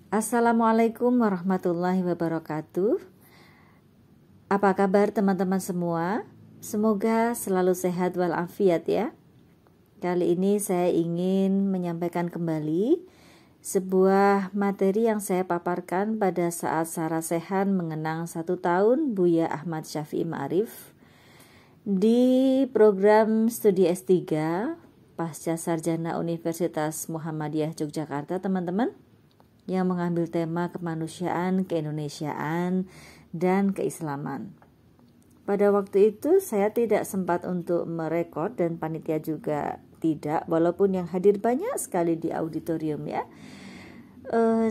Assalamualaikum warahmatullahi wabarakatuh. Apa kabar teman-teman semua? Semoga selalu sehat walafiat ya. Kali ini saya ingin menyampaikan kembali sebuah materi yang saya paparkan pada saat Sarasehan mengenang 1 tahun Buya Ahmad Syafi'i Ma'arif di program studi S3 Pasca Sarjana Universitas Muhammadiyah Yogyakarta, teman-teman, yang mengambil tema kemanusiaan, keindonesiaan, dan keislaman. Pada waktu itu saya tidak sempat untuk merekod dan panitia juga tidak, walaupun yang hadir banyak sekali di auditorium ya.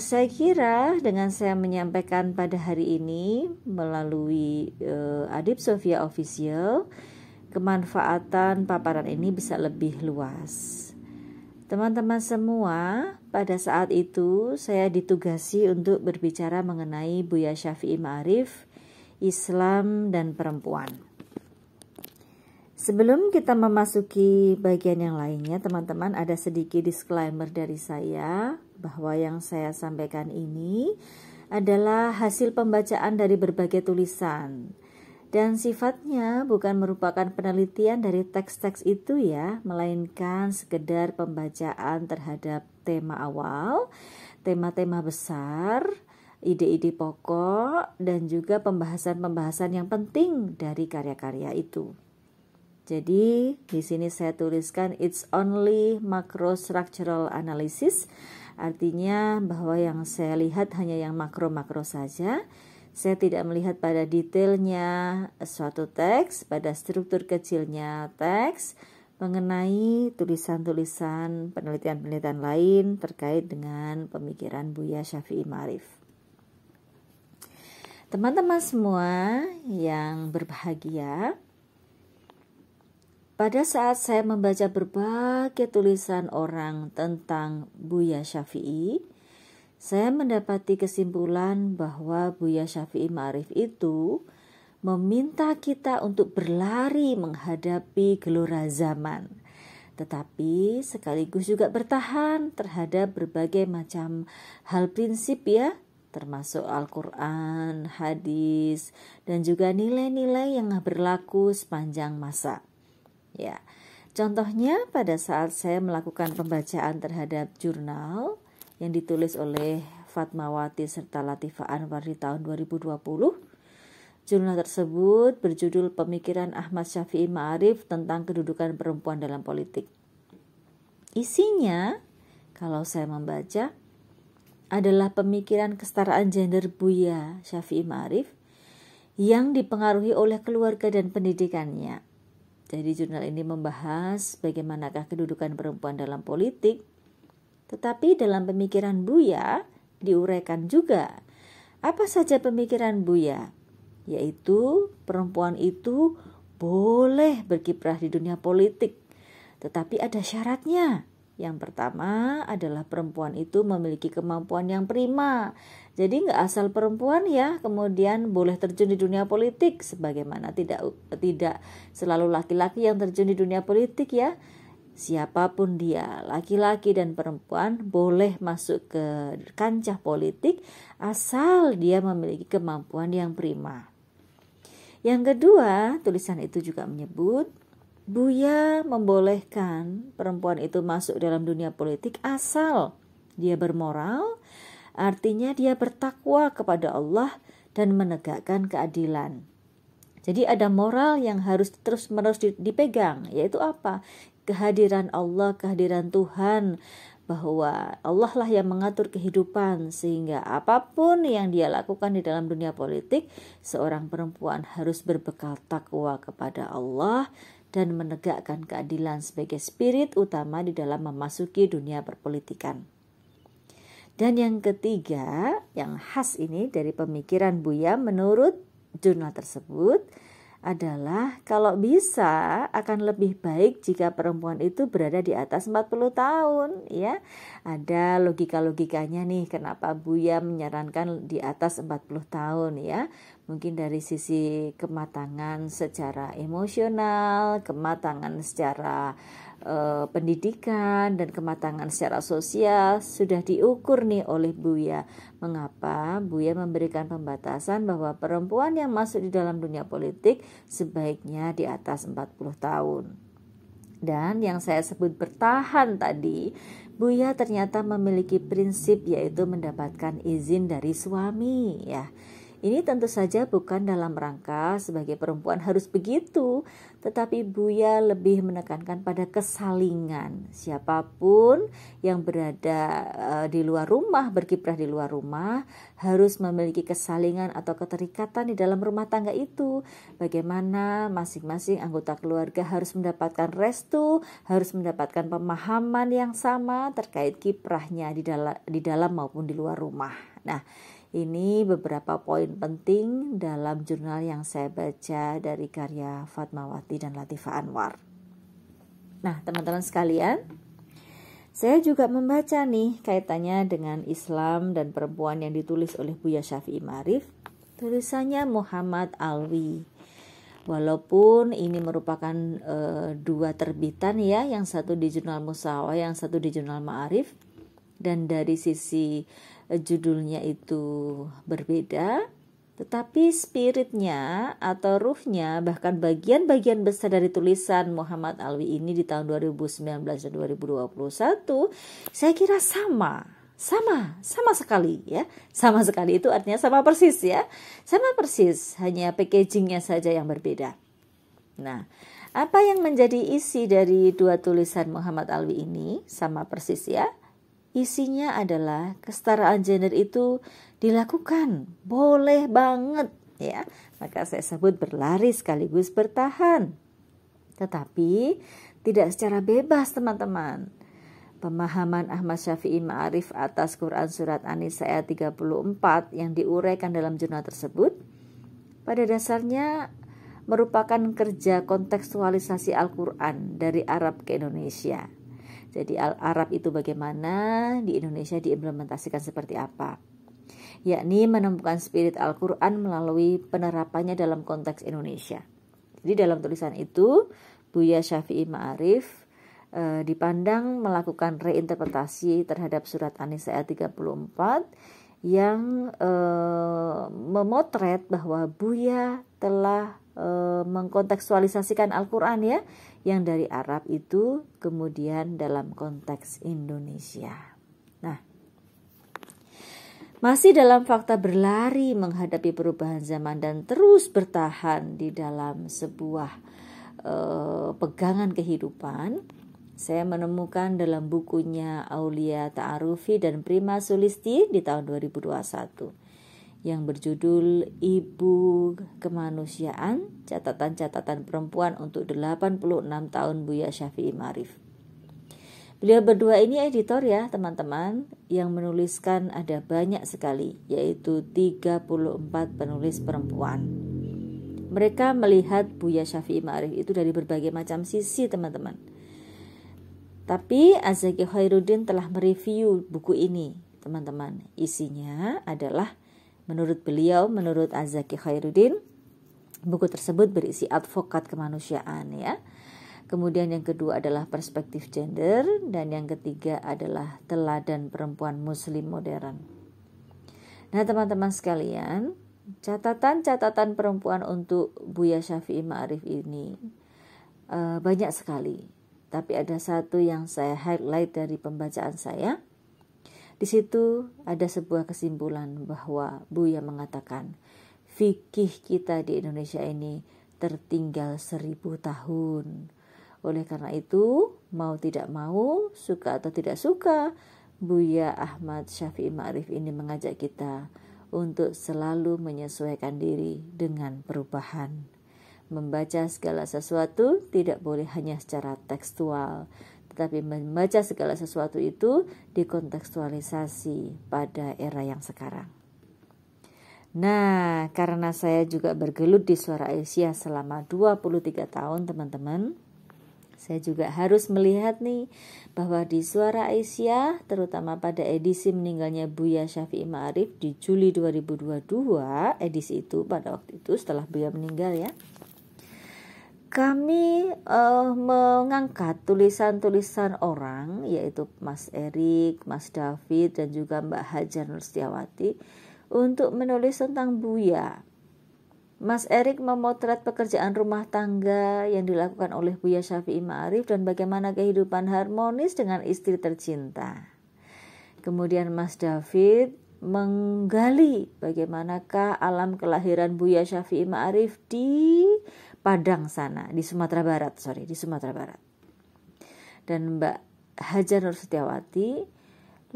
Saya kira dengan saya menyampaikan pada hari ini melalui Adib Sofia Official, kemanfaatan paparan ini bisa lebih luas. Teman-teman semua, pada saat itu saya ditugasi untuk berbicara mengenai Buya Syafi'i Ma'arif, Islam dan perempuan. Sebelum kita memasuki bagian yang lainnya, teman-teman, ada sedikit disclaimer dari saya bahwa yang saya sampaikan ini adalah hasil pembacaan dari berbagai tulisan. Dan sifatnya bukan merupakan penelitian dari teks-teks itu ya, melainkan sekedar pembacaan terhadap tema awal, tema-tema besar, ide-ide pokok, dan juga pembahasan-pembahasan yang penting dari karya-karya itu. Jadi di sini saya tuliskan it's only macro structural analysis, artinya bahwa yang saya lihat hanya yang makro-makro saja. Saya tidak melihat pada detailnya suatu teks, pada struktur kecilnya teks, mengenai tulisan-tulisan penelitian-penelitian lain terkait dengan pemikiran Buya Syafi'i Ma'arif. Teman-teman semua yang berbahagia, pada saat saya membaca berbagai tulisan orang tentang Buya Syafi'i, saya mendapati kesimpulan bahwa Buya Syafi'i Ma'arif itu meminta kita untuk berlari menghadapi gelora zaman, tetapi sekaligus juga bertahan terhadap berbagai macam hal prinsip ya, termasuk Al-Quran, hadis, dan juga nilai-nilai yang berlaku sepanjang masa. Ya, contohnya pada saat saya melakukan pembacaan terhadap jurnal yang ditulis oleh Fatmawati serta Latifah Anwar di tahun 2020. Jurnal tersebut berjudul Pemikiran Ahmad Syafi'i Ma'arif tentang Kedudukan Perempuan dalam Politik. Isinya, kalau saya membaca, adalah pemikiran kesetaraan gender Buya Syafi'i Ma'arif yang dipengaruhi oleh keluarga dan pendidikannya. Jadi jurnal ini membahas bagaimanakah kedudukan perempuan dalam politik. Tetapi dalam pemikiran Buya diuraikan juga apa saja pemikiran Buya, yaitu perempuan itu boleh berkiprah di dunia politik, tetapi ada syaratnya. Yang pertama adalah perempuan itu memiliki kemampuan yang prima. Jadi nggak asal perempuan ya kemudian boleh terjun di dunia politik, sebagaimana tidak selalu laki-laki yang terjun di dunia politik ya. Siapapun dia, laki-laki dan perempuan boleh masuk ke kancah politik asal dia memiliki kemampuan yang prima. Yang kedua, tulisan itu juga menyebut Buya membolehkan perempuan itu masuk dalam dunia politik asal dia bermoral, artinya dia bertakwa kepada Allah dan menegakkan keadilan. Jadi ada moral yang harus terus-menerus dipegang, yaitu apa? Kehadiran Allah, kehadiran Tuhan, bahwa Allah lah yang mengatur kehidupan, sehingga apapun yang dia lakukan di dalam dunia politik, seorang perempuan harus berbekal takwa kepada Allah dan menegakkan keadilan sebagai spirit utama di dalam memasuki dunia perpolitikan. Dan yang ketiga, yang khas ini dari pemikiran Buya menurut jurnal tersebut adalah kalau bisa akan lebih baik jika perempuan itu berada di atas 40 tahun ya. Ada logika-logikanya nih kenapa Buya menyarankan di atas 40 tahun ya. Mungkin dari sisi kematangan secara emosional, kematangan secara pendidikan dan kematangan secara sosial sudah diukur nih oleh Buya. Mengapa Buya memberikan pembatasan bahwa perempuan yang masuk di dalam dunia politik sebaiknya di atas 40 tahun. Dan yang saya sebut bertahan tadi, Buya ternyata memiliki prinsip yaitu mendapatkan izin dari suami ya. Ini tentu saja bukan dalam rangka sebagai perempuan harus begitu, tetapi Buya lebih menekankan pada kesalingan. Siapapun yang berada di luar rumah, berkiprah di luar rumah, harus memiliki kesalingan atau keterikatan di dalam rumah tangga itu. Bagaimana masing-masing anggota keluarga harus mendapatkan restu, harus mendapatkan pemahaman yang sama terkait kiprahnya di dalam maupun di luar rumah. Nah, ini beberapa poin penting dalam jurnal yang saya baca dari karya Fatmawati dan Latifah Anwar. Nah, teman-teman sekalian, saya juga membaca nih kaitannya dengan Islam dan perempuan yang ditulis oleh Buya Syafi'i Ma'arif, tulisannya Muhammad Alwi. Walaupun ini merupakan dua terbitan ya, yang satu di jurnal Musawa, yang satu di jurnal Ma'arif, dan dari sisi judulnya itu berbeda, tetapi spiritnya atau ruhnya, bahkan bagian-bagian besar dari tulisan Muhammad Alwi ini di tahun 2019 dan 2021 saya kira sama sekali ya. Sama sekali itu artinya sama persis ya. Sama persis, hanya packagingnya saja yang berbeda. Nah, apa yang menjadi isi dari dua tulisan Muhammad Alwi ini sama persis ya. Isinya adalah kesetaraan gender itu dilakukan, boleh banget ya. Maka saya sebut berlari sekaligus bertahan. Tetapi tidak secara bebas teman-teman. Pemahaman Ahmad Syafi'i Ma'arif atas Quran Surat An-Nisa ayat 34 yang diuraikan dalam jurnal tersebut pada dasarnya merupakan kerja kontekstualisasi Al-Quran dari Arab ke Indonesia. Jadi Arab itu bagaimana, di Indonesia diimplementasikan seperti apa. Yakni menemukan spirit Al-Quran melalui penerapannya dalam konteks Indonesia. Jadi dalam tulisan itu, Buya Syafi'i Ma'arif dipandang melakukan reinterpretasi terhadap surat An-Nisa ayat 34 yang memotret bahwa Buya telah mengkontekstualisasikan Al-Quran ya, yang dari Arab itu kemudian dalam konteks Indonesia. Nah, masih dalam fakta berlari menghadapi perubahan zaman dan terus bertahan di dalam sebuah pegangan kehidupan, saya menemukan dalam bukunya Aulia Ta'arufi dan Prima Sulisti di tahun 2021 yang berjudul Ibu Kemanusiaan, catatan-catatan perempuan untuk 86 tahun Buya Syafi'i Ma'arif. Beliau berdua ini editor ya teman-teman, yang menuliskan ada banyak sekali, yaitu 34 penulis perempuan. Mereka melihat Buya Syafi'i Ma'arif itu dari berbagai macam sisi teman-teman. Tapi Az-Zaki Khairuddin telah mereview buku ini teman-teman. Isinya adalah menurut beliau, menurut Az-Zaki Khairuddin, buku tersebut berisi advokat kemanusiaan ya. Kemudian yang kedua adalah perspektif gender, dan yang ketiga adalah teladan perempuan muslim modern. Nah teman-teman sekalian, catatan-catatan perempuan untuk Buya Syafi'i Ma'arif ini banyak sekali. Tapi ada satu yang saya highlight dari pembacaan saya. Di situ ada sebuah kesimpulan bahwa Buya mengatakan fikih kita di Indonesia ini tertinggal 1000 tahun. Oleh karena itu, mau tidak mau, suka atau tidak suka, Buya Ahmad Syafi'i Ma'arif ini mengajak kita untuk selalu menyesuaikan diri dengan perubahan. Membaca segala sesuatu tidak boleh hanya secara tekstual, tetapi membaca segala sesuatu itu dikontekstualisasi pada era yang sekarang. Nah, karena saya juga bergelut di Suara Aisyah selama 23 tahun teman-teman, saya juga harus melihat nih bahwa di Suara Aisyah, terutama pada edisi meninggalnya Buya Syafi'i Ma'arif di Juli 2022, edisi itu pada waktu itu setelah Buya meninggal ya, kami mengangkat tulisan-tulisan orang, yaitu Mas Erik, Mas David, dan juga Mbak Hajar Nur Setiawati untuk menulis tentang Buya. Mas Erik memotret pekerjaan rumah tangga yang dilakukan oleh Buya Syafi'i Ma'arif dan bagaimana kehidupan harmonis dengan istri tercinta. Kemudian Mas David menggali bagaimanakah alam kelahiran Buya Syafi'i Ma'arif di Padang sana, di Sumatera Barat. Dan Mbak Hajar Nur Setiawati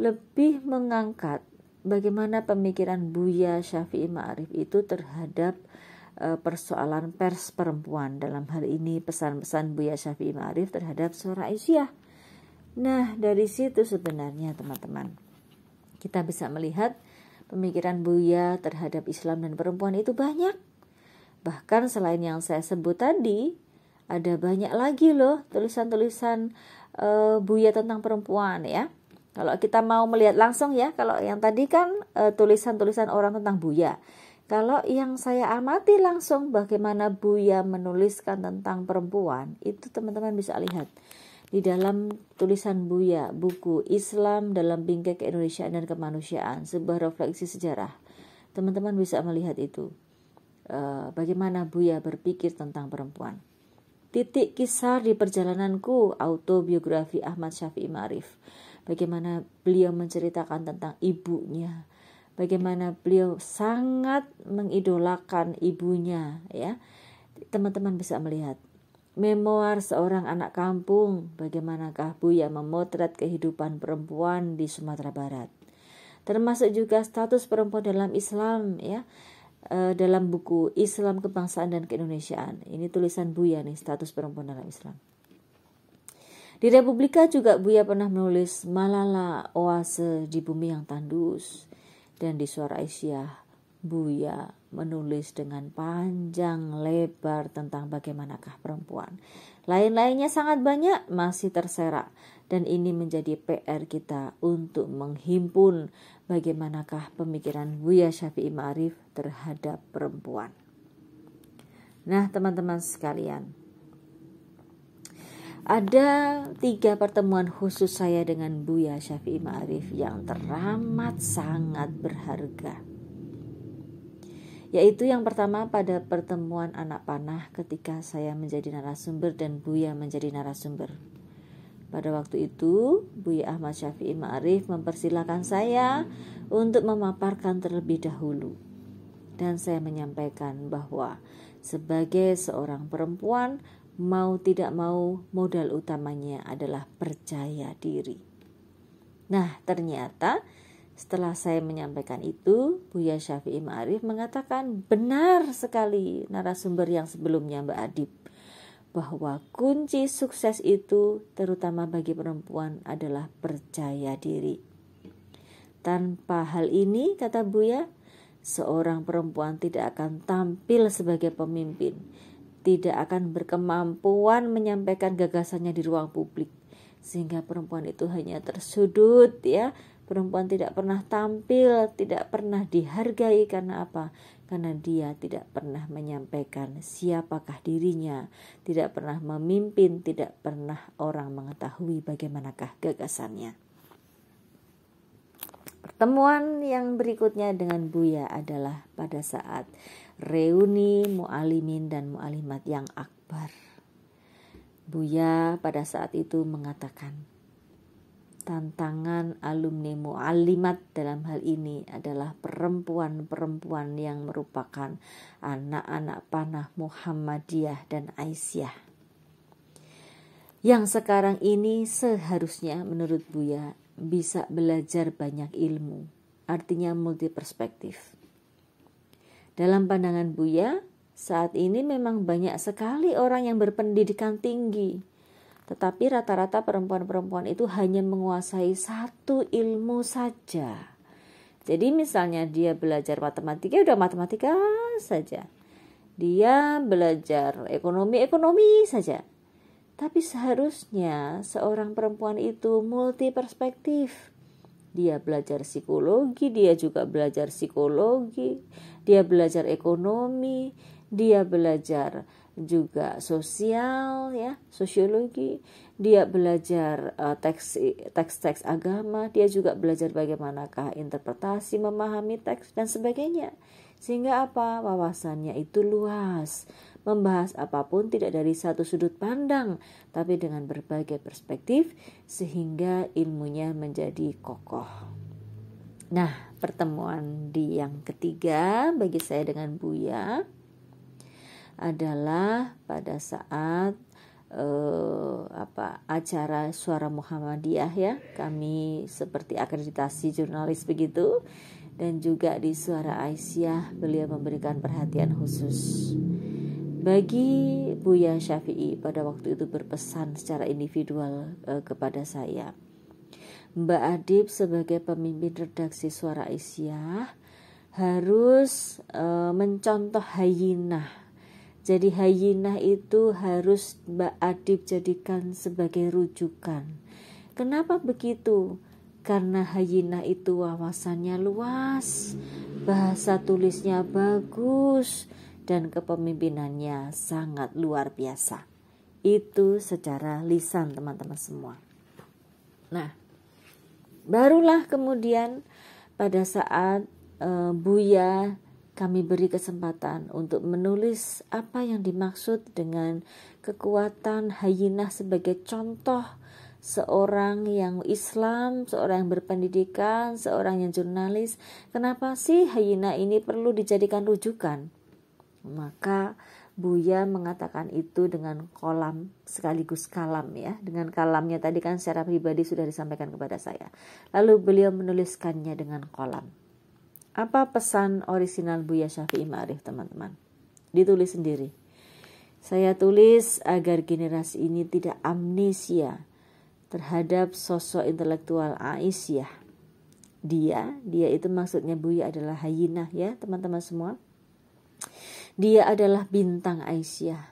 lebih mengangkat bagaimana pemikiran Buya Syafi'i Ma'arif itu terhadap persoalan pers perempuan. Dalam hal ini pesan-pesan Buya Syafi'i Ma'arif terhadap Suara Aisyah. Nah, dari situ sebenarnya teman-teman kita bisa melihat pemikiran Buya terhadap Islam dan perempuan itu banyak. Bahkan selain yang saya sebut tadi, ada banyak lagi loh tulisan-tulisan Buya tentang perempuan ya. Kalau kita mau melihat langsung ya, kalau yang tadi kan tulisan-tulisan orang tentang Buya. Kalau yang saya amati langsung bagaimana Buya menuliskan tentang perempuan, itu teman-teman bisa lihat di dalam tulisan Buya, buku Islam dalam Bingkai Keindonesiaan dan Kemanusiaan, sebuah refleksi sejarah. Teman-teman bisa melihat itu. Bagaimana Buya berpikir tentang perempuan. Titik kisar di perjalananku, autobiografi Ahmad Syafi'i Ma'arif. Bagaimana beliau menceritakan tentang ibunya, bagaimana beliau sangat mengidolakan ibunya ya. Teman-teman bisa melihat memoir seorang anak kampung, bagaimanakah Buya memotret kehidupan perempuan di Sumatera Barat. Termasuk juga status perempuan dalam Islam ya. Dalam buku Islam Kebangsaan dan Keindonesiaan. Ini tulisan Buya nih, status perempuan dalam Islam. Di Republika juga Buya pernah menulis Malala, oase di bumi yang tandus. Dan di Suara Aisyah, Buya menulis dengan panjang lebar tentang bagaimanakah perempuan. Lain-lainnya sangat banyak masih terserak. Dan ini menjadi PR kita untuk menghimpun bagaimanakah pemikiran Buya Syafi'i Ma'arif terhadap perempuan. Nah teman-teman sekalian, ada 3 pertemuan khusus saya dengan Buya Syafi'i Ma'arif yang teramat sangat berharga. Yaitu yang pertama pada pertemuan anak panah ketika saya menjadi narasumber dan Buya menjadi narasumber. Pada waktu itu, Buya Ahmad Syafi'i Ma'arif mempersilahkan saya untuk memaparkan terlebih dahulu. Dan saya menyampaikan bahwa sebagai seorang perempuan, mau tidak mau modal utamanya adalah percaya diri. Nah, ternyata setelah saya menyampaikan itu, Buya Syafi'i Ma'arif mengatakan benar sekali narasumber yang sebelumnya Mbak Adib, bahwa kunci sukses itu terutama bagi perempuan adalah percaya diri. Tanpa hal ini, kata Buya, seorang perempuan tidak akan tampil sebagai pemimpin, tidak akan berkemampuan menyampaikan gagasannya di ruang publik, sehingga perempuan itu hanya tersudut ya. Perempuan tidak pernah tampil, tidak pernah dihargai karena apa? Karena dia tidak pernah menyampaikan siapakah dirinya, tidak pernah memimpin, tidak pernah orang mengetahui bagaimanakah gagasannya. Pertemuan yang berikutnya dengan Buya adalah pada saat reuni mu'alimin dan mu'alimat yang akbar. Buya pada saat itu mengatakan, tantangan alumni mu'alimat dalam hal ini adalah perempuan-perempuan yang merupakan anak-anak panah Muhammadiyah dan Aisyah. Yang sekarang ini seharusnya menurut Buya bisa belajar banyak ilmu, artinya multi perspektif. Dalam pandangan Buya, saat ini memang banyak sekali orang yang berpendidikan tinggi, tetapi rata-rata perempuan-perempuan itu hanya menguasai satu ilmu saja. Jadi misalnya dia belajar matematika, udah matematika saja. Dia belajar ekonomi saja. Tapi seharusnya seorang perempuan itu multi perspektif. Dia belajar psikologi, dia juga belajar psikologi, dia belajar ekonomi, dia belajar juga sosial ya, sosiologi, dia belajar teks-teks agama, dia juga belajar bagaimanakah interpretasi, memahami teks dan sebagainya. Sehingga apa? Wawasannya itu luas, membahas apapun tidak dari satu sudut pandang, tapi dengan berbagai perspektif sehingga ilmunya menjadi kokoh. Nah, pertemuan di yang ketiga bagi saya dengan Buya adalah pada saat acara Suara Muhammadiyah ya. Kami seperti akreditasi jurnalis begitu, dan juga di Suara Aisyah beliau memberikan perhatian khusus bagi Buya Syafi'i. Pada waktu itu berpesan secara individual kepada saya, Mbak Adib sebagai pemimpin redaksi Suara Aisyah harus mencontoh Hayyinah. Jadi Hayyinah itu harus Mbak Adib jadikan sebagai rujukan. Kenapa begitu? Karena Hayyinah itu wawasannya luas, bahasa tulisnya bagus, dan kepemimpinannya sangat luar biasa. Itu secara lisan teman-teman semua. Nah, barulah kemudian pada saat Buya kami beri kesempatan untuk menulis apa yang dimaksud dengan kekuatan Hayyinah sebagai contoh seorang yang Islam, seorang yang berpendidikan, seorang yang jurnalis. Kenapa sih Hayyinah ini perlu dijadikan rujukan? Maka Buya mengatakan itu dengan kolam sekaligus kalam ya. Dengan kalamnya tadi kan secara pribadi sudah disampaikan kepada saya. Lalu beliau menuliskannya dengan kolam. Apa pesan orisinal Buya Syafi'i Ma'arif teman-teman? Ditulis sendiri. Saya tulis agar generasi ini tidak amnesia terhadap sosok intelektual Aisyah. Dia itu maksudnya Buya adalah Hayyinah ya teman-teman semua. Dia adalah bintang Aisyah,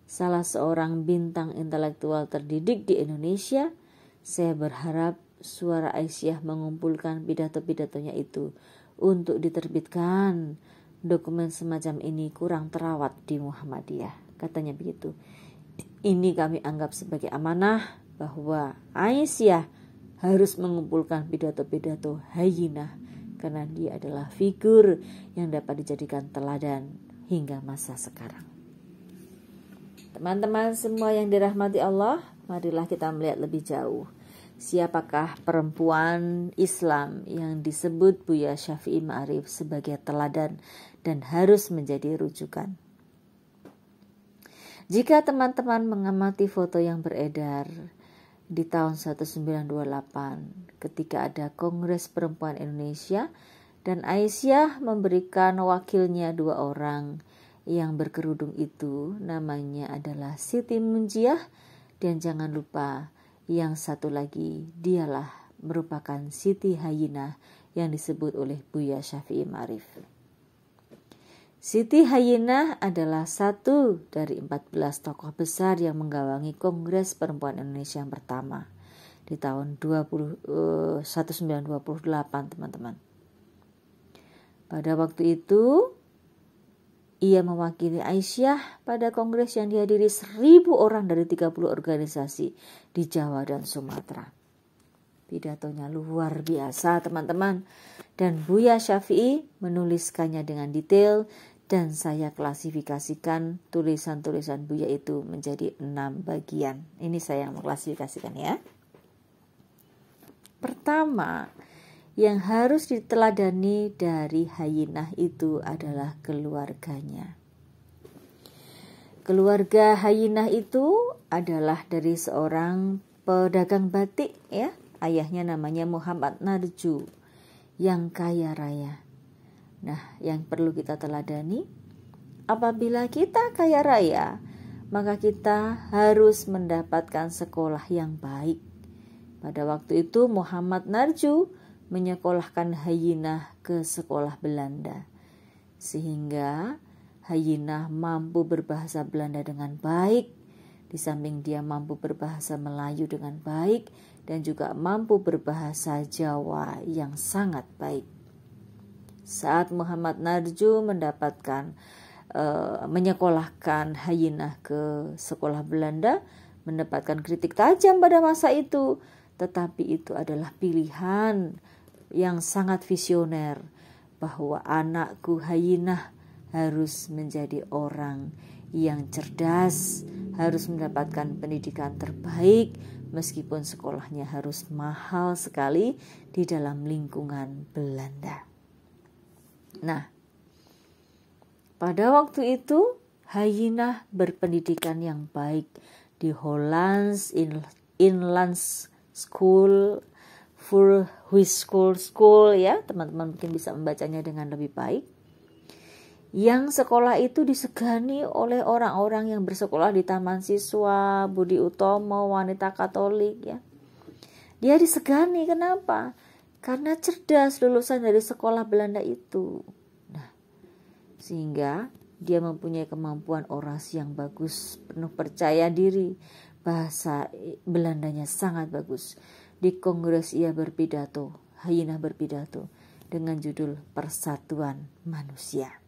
salah seorang bintang intelektual terdidik di Indonesia. Saya berharap Suara Aisyah mengumpulkan pidato-pidatonya itu untuk diterbitkan. Dokumen semacam ini kurang terawat di Muhammadiyah, katanya begitu. Ini kami anggap sebagai amanah bahwa Aisyah harus mengumpulkan pidato-pidato Hayyinah karena dia adalah figur yang dapat dijadikan teladan hingga masa sekarang. Teman-teman semua yang dirahmati Allah, marilah kita melihat lebih jauh. Siapakah perempuan Islam yang disebut Buya Syafi'i Ma'arif sebagai teladan dan harus menjadi rujukan? Jika teman-teman mengamati foto yang beredar di tahun 1928 ketika ada Kongres Perempuan Indonesia dan Aisyah memberikan wakilnya 2 orang yang berkerudung itu, namanya adalah Siti Munjiah, dan jangan lupa yang satu lagi dialah merupakan Siti Hayyinah yang disebut oleh Buya Syafi'i Ma'arif. Siti Hayyinah adalah satu dari 14 tokoh besar yang menggawangi Kongres Perempuan Indonesia yang pertama di tahun 1928 teman-teman. Pada waktu itu ia mewakili Aisyah pada kongres yang dihadiri 1.000 orang dari 30 organisasi di Jawa dan Sumatera. Pidatonya luar biasa teman-teman, dan Buya Syafi'i menuliskannya dengan detail, dan saya klasifikasikan tulisan-tulisan Buya itu menjadi 6 bagian. Ini saya yang mengklasifikasikan ya. Pertama, yang harus diteladani dari Hayyinah itu adalah keluarganya. Keluarga Hayyinah itu adalah dari seorang pedagang batik ya. Ayahnya namanya Muhammad Narju yang kaya raya. Nah, yang perlu kita teladani, apabila kita kaya raya, maka kita harus mendapatkan sekolah yang baik. Pada waktu itu Muhammad Narju menyekolahkan Hayyinah ke sekolah Belanda, sehingga Hayyinah mampu berbahasa Belanda dengan baik, di samping dia mampu berbahasa Melayu dengan baik, dan juga mampu berbahasa Jawa yang sangat baik. Saat Muhammad Narju mendapatkan menyekolahkan Hayyinah ke sekolah Belanda, mendapatkan kritik tajam pada masa itu. Tetapi itu adalah pilihan yang sangat visioner, bahwa anakku Hayyinah harus menjadi orang yang cerdas, harus mendapatkan pendidikan terbaik, meskipun sekolahnya harus mahal sekali di dalam lingkungan Belanda. Nah, pada waktu itu Hayyinah berpendidikan yang baik di Hollands Inlands School, School ya, teman-teman mungkin bisa membacanya dengan lebih baik. Yang sekolah itu disegani oleh orang-orang yang bersekolah di Taman Siswa, Budi Utomo, wanita Katolik ya. Dia disegani, kenapa? Karena cerdas, lulusan dari sekolah Belanda itu. Nah, sehingga dia mempunyai kemampuan orasi yang bagus, penuh percaya diri. Bahasa Belandanya sangat bagus. Di kongres ia berpidato, Hayyinah berpidato dengan judul Persatuan Manusia.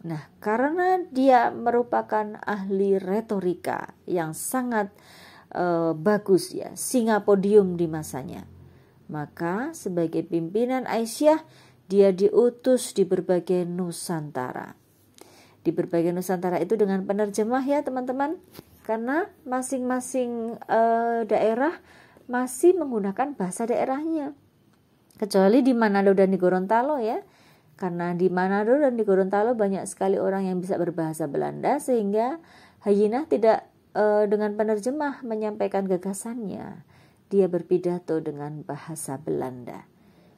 Nah, karena dia merupakan ahli retorika yang sangat bagus ya, singa podium di masanya, maka sebagai pimpinan Aisyah dia diutus di berbagai Nusantara. Di berbagai Nusantara itu dengan penerjemah ya teman-teman, karena masing-masing daerah masih menggunakan bahasa daerahnya, kecuali di Manado dan di Gorontalo ya. Karena di Manado dan di Gorontalo banyak sekali orang yang bisa berbahasa Belanda, sehingga Hayyinah tidak dengan penerjemah menyampaikan gagasannya. Dia berpidato dengan bahasa Belanda.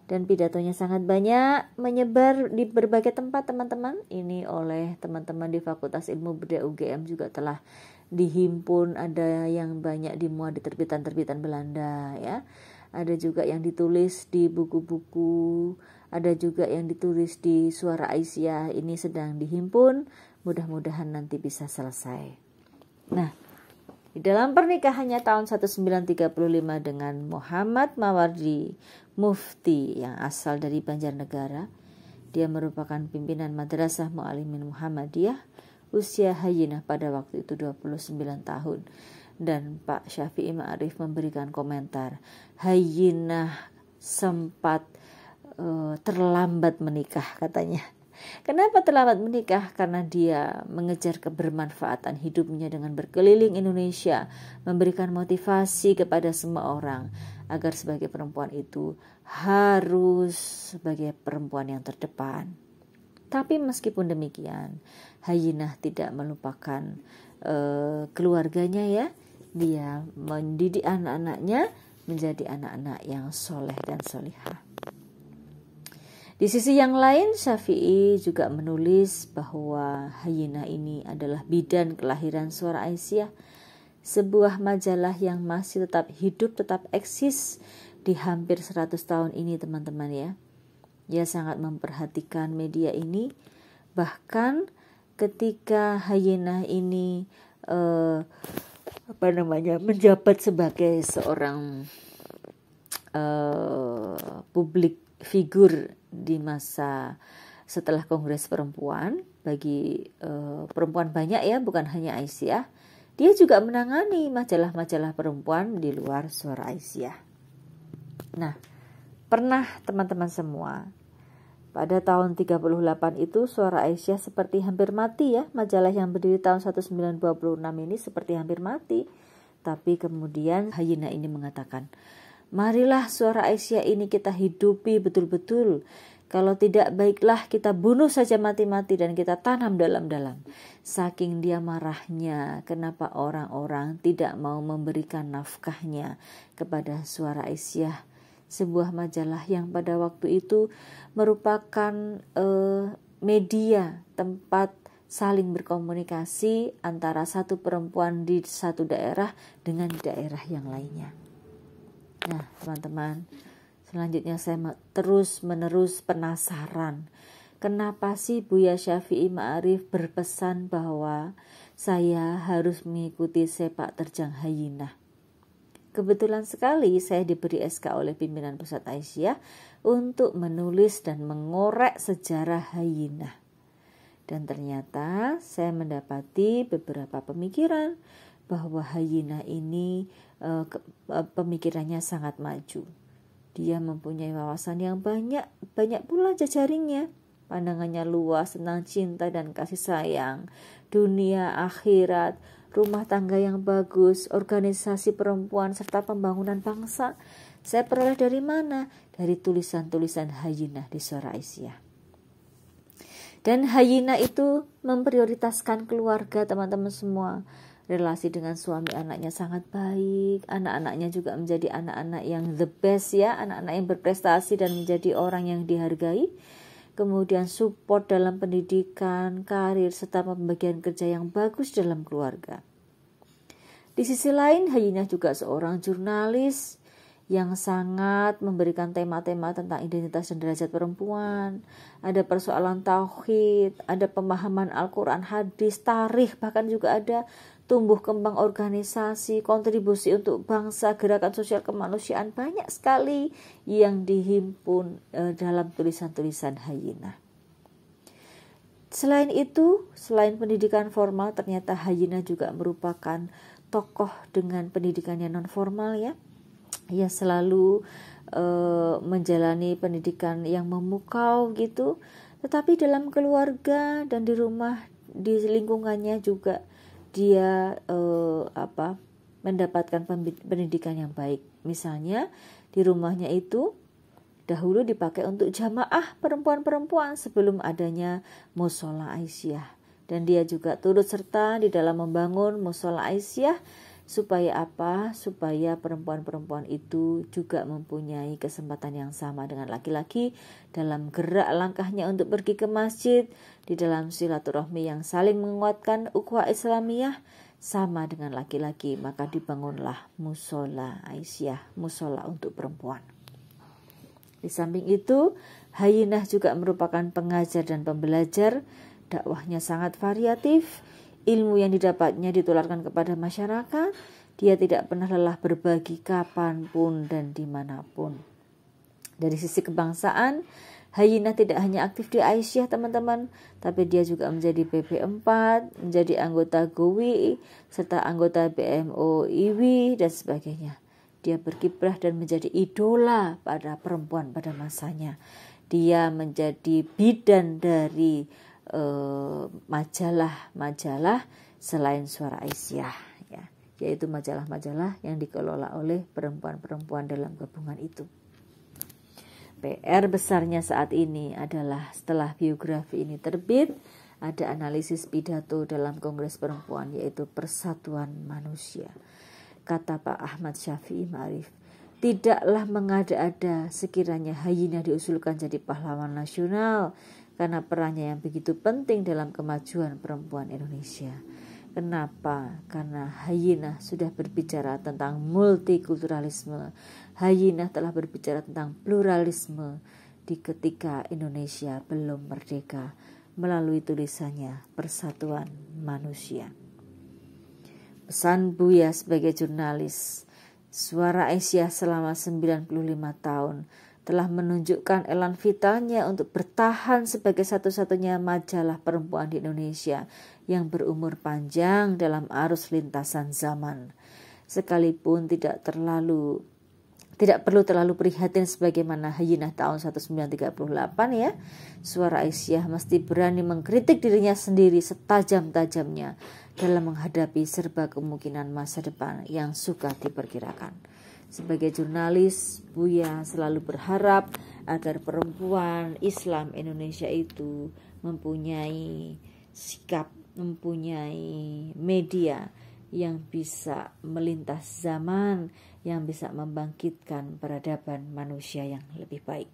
Dan pidatonya sangat banyak, menyebar di berbagai tempat teman-teman. Ini oleh teman-teman di Fakultas Ilmu Budaya UGM juga telah dihimpun, ada yang banyak dimuat di terbitan-terbitan Belanda ya. Ada juga yang ditulis di buku-buku, ada juga yang ditulis di Suara Aisyah. Ini sedang dihimpun, mudah-mudahan nanti bisa selesai. Nah, di dalam pernikahannya tahun 1935 dengan Muhammad Mawardi Mufti yang asal dari Banjarnegara, dia merupakan pimpinan Madrasah Mu'allimin Muhammadiyah. Usia Hayyinah pada waktu itu 29 tahun. Dan Pak Syafi'i Ma'arif memberikan komentar, Hayyinah sempat terlambat menikah katanya. Kenapa terlambat menikah? Karena dia mengejar kebermanfaatan hidupnya dengan berkeliling Indonesia, memberikan motivasi kepada semua orang agar sebagai perempuan itu harus sebagai perempuan yang terdepan. Tapi meskipun demikian, Hayyinah tidak melupakan keluarganya ya. Dia mendidik anak-anaknya menjadi anak-anak yang soleh dan solihah. Di sisi yang lain, Syafi'i juga menulis bahwa Hayyinah ini adalah bidan kelahiran Suara Aisyah, sebuah majalah yang masih tetap hidup, tetap eksis di hampir 100 tahun ini teman-teman ya. Dia sangat memperhatikan media ini, bahkan ketika Hayyinah ini menjabat sebagai seorang publik figur di masa setelah Kongres Perempuan, bagi perempuan banyak ya, bukan hanya Aisyah. Dia juga menangani majalah-majalah perempuan di luar Suara Aisyah. Nah, pernah teman-teman semua, pada tahun 38 itu Suara Aisyah seperti hampir mati ya. Majalah yang berdiri tahun 1926 ini seperti hampir mati. Tapi kemudian Hayyinah ini mengatakan, marilah Suara Aisyah ini kita hidupi betul-betul. Kalau tidak, baiklah kita bunuh saja mati-mati dan kita tanam dalam-dalam. Saking dia marahnya, kenapa orang-orang tidak mau memberikan nafkahnya kepada Suara Aisyah, sebuah majalah yang pada waktu itu merupakan media tempat saling berkomunikasi antara satu perempuan di satu daerah dengan daerah yang lainnya. Nah, teman-teman, selanjutnya saya terus-menerus penasaran, kenapa sih Buya Syafi'i Ma'arif berpesan bahwa saya harus mengikuti sepak terjang Hayyinah. Kebetulan sekali saya diberi SK oleh pimpinan Pusat Aisyah untuk menulis dan mengorek sejarah Hayyinah. Dan ternyata saya mendapati beberapa pemikiran bahwa hyena ini pemikirannya sangat maju. Dia mempunyai wawasan yang banyak pula jejaringnya. Pandangannya luas tentang cinta dan kasih sayang, dunia, akhirat, rumah tangga yang bagus, organisasi perempuan, serta pembangunan bangsa. Saya peroleh dari mana? Dari tulisan-tulisan hyena di Suara Aisyah. Dan hyena itu memprioritaskan keluarga, teman-teman semua. Relasi dengan suami anaknya sangat baik. Anak-anaknya juga menjadi anak-anak yang the best ya. Anak-anak yang berprestasi dan menjadi orang yang dihargai. Kemudian support dalam pendidikan, karir, serta pembagian kerja yang bagus dalam keluarga. Di sisi lain, hyena juga seorang jurnalis yang sangat memberikan tema-tema tentang identitas dan derajat perempuan. Ada persoalan tauhid, ada pemahaman Al-Quran, hadis, tarikh, bahkan juga ada tumbuh kembang organisasi, kontribusi untuk bangsa, gerakan sosial kemanusiaan, banyak sekali yang dihimpun dalam tulisan-tulisan hyena. Selain itu, selain pendidikan formal, ternyata hyena juga merupakan tokoh dengan pendidikan yang non formal ya. Ia selalu menjalani pendidikan yang memukau gitu, tetapi dalam keluarga dan di rumah, di lingkungannya juga dia mendapatkan pendidikan yang baik. Misalnya di rumahnya itu dahulu dipakai untuk jamaah perempuan-perempuan sebelum adanya Mushola Aisyah, dan dia juga turut serta di dalam membangun Mushola Aisyah. Supaya apa? Supaya perempuan-perempuan itu juga mempunyai kesempatan yang sama dengan laki-laki dalam gerak langkahnya untuk pergi ke masjid, di dalam silaturahmi yang saling menguatkan ukhuwah Islamiyah sama dengan laki-laki. Maka dibangunlah Mushola Aisyah, musola untuk perempuan. Di samping itu, hyena juga merupakan pengajar dan pembelajar. Dakwahnya sangat variatif. Ilmu yang didapatnya ditularkan kepada masyarakat. Dia tidak pernah lelah berbagi kapanpun dan dimanapun. Dari sisi kebangsaan, hyena tidak hanya aktif di Aisyah teman-teman, tapi dia juga menjadi PP4, menjadi anggota GOWI, serta anggota BMO IWI dan sebagainya. Dia berkiprah dan menjadi idola pada perempuan pada masanya. Dia menjadi bidan dari majalah-majalah selain Suara Aisyah ya, yaitu majalah-majalah yang dikelola oleh perempuan-perempuan dalam gabungan itu. PR besarnya saat ini adalah setelah biografi ini terbit, ada analisis pidato dalam Kongres Perempuan, yaitu Persatuan Manusia. Kata Pak Ahmad Syafi'i Ma'arif, tidaklah mengada-ada sekiranya hyena diusulkan jadi pahlawan nasional, karena perannya yang begitu penting dalam kemajuan perempuan Indonesia. Kenapa? Karena hyena sudah berbicara tentang multikulturalisme. Hyena telah berbicara tentang pluralisme di ketika Indonesia belum merdeka melalui tulisannya Persatuan Manusia. Pesan Buya sebagai jurnalis, Suara Aisyah selama 95 tahun telah menunjukkan elan vitalnya untuk bertahan sebagai satu-satunya majalah perempuan di Indonesia yang berumur panjang dalam arus lintasan zaman. Sekalipun tidak perlu terlalu prihatin sebagaimana hyena tahun 1938 ya, Suara Aisyah mesti berani mengkritik dirinya sendiri setajam-tajamnya dalam menghadapi serba kemungkinan masa depan yang suka diperkirakan. Sebagai jurnalis, Buya selalu berharap agar perempuan Islam Indonesia itu mempunyai sikap, mempunyai media yang bisa melintas zaman, yang bisa membangkitkan peradaban manusia yang lebih baik.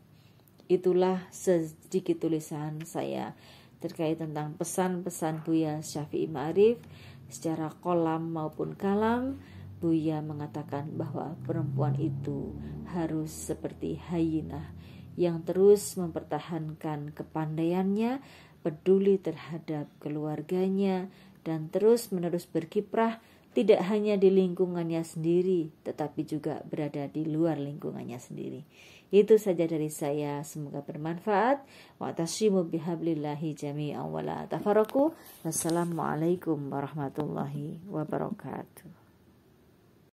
Itulah sedikit tulisan saya terkait tentang pesan-pesan Buya Syafi'i Ma'arif secara kolam maupun kalam. Buya mengatakan bahwa perempuan itu harus seperti hyena yang terus mempertahankan kepandaiannya, peduli terhadap keluarganya, dan terus-menerus berkiprah tidak hanya di lingkungannya sendiri, tetapi juga berada di luar lingkungannya sendiri. Itu saja dari saya, semoga bermanfaat. Wa'tasimu bihablillahi jami'an wa la tafarraqu. Wassalamualaikum warahmatullahi wabarakatuh.